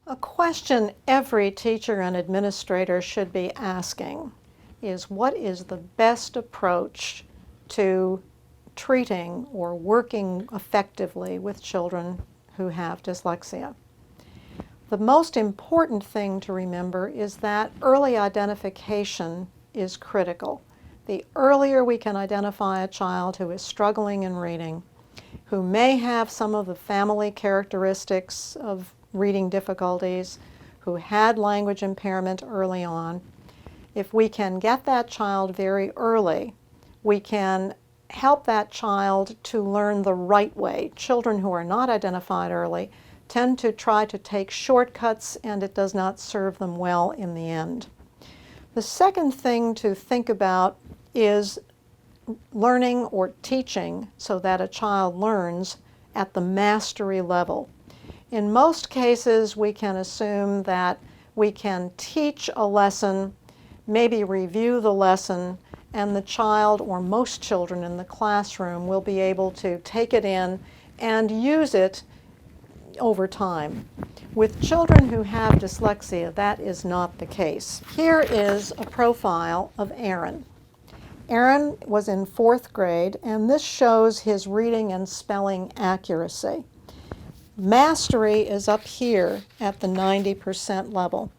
A question every teacher and administrator should be asking is, what is the best approach to treating or working effectively with children who have dyslexia? The most important thing to remember is that early identification is critical. The earlier we can identify a child who is struggling in reading, who may have some of the family characteristics of reading difficulties, who had language impairment early on, if we can get that child very early, we can help that child to learn the right way. Children who are not identified early tend to try to take shortcuts, and it does not serve them well in the end. The second thing to think about is learning or teaching so that a child learns at the mastery level. In most cases, we can assume that we can teach a lesson, maybe review the lesson, and the child, or most children in the classroom, will be able to take it in and use it over time. With children who have dyslexia, that is not the case. Here is a profile of Aaron. Aaron was in 4th grade, and this shows his reading and spelling accuracy. Mastery is up here at the 90% level.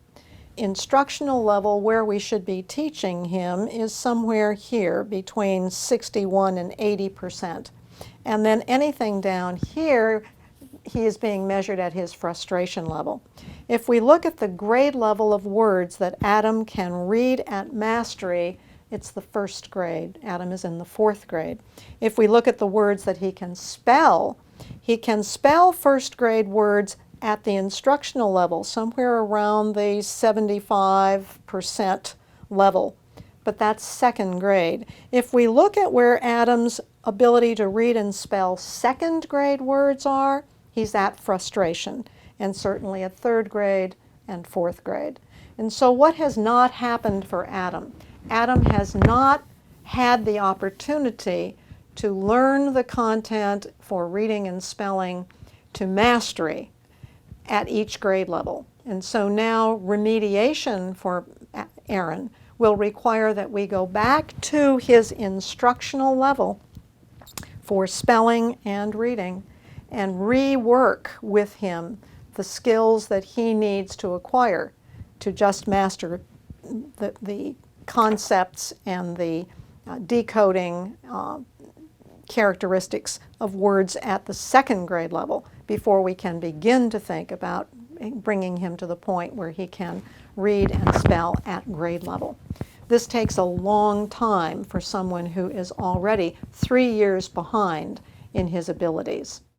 Instructional level, where we should be teaching him, is somewhere here between 61 and 80%. And then anything down here, he is being measured at his frustration level. If we look at the grade level of words that Adam can read at mastery, it's the 1st grade. Adam is in the 4th grade. If we look at the words that he can spell 1st grade words at the instructional level, somewhere around the 75% level, but that's 2nd grade. If we look at where Adam's ability to read and spell 2nd grade words are, he's at frustration, and certainly at 3rd grade and 4th grade. And so what has not happened for Adam? Adam has not had the opportunity to learn the content for reading and spelling to mastery at each grade level. And so now remediation for Aaron will require that we go back to his instructional level for spelling and reading and rework with him the skills that he needs to acquire to just master the concepts and the decoding characteristics of words at the 2nd grade level before we can begin to think about bringing him to the point where he can read and spell at grade level. This takes a long time for someone who is already 3 years behind in his abilities.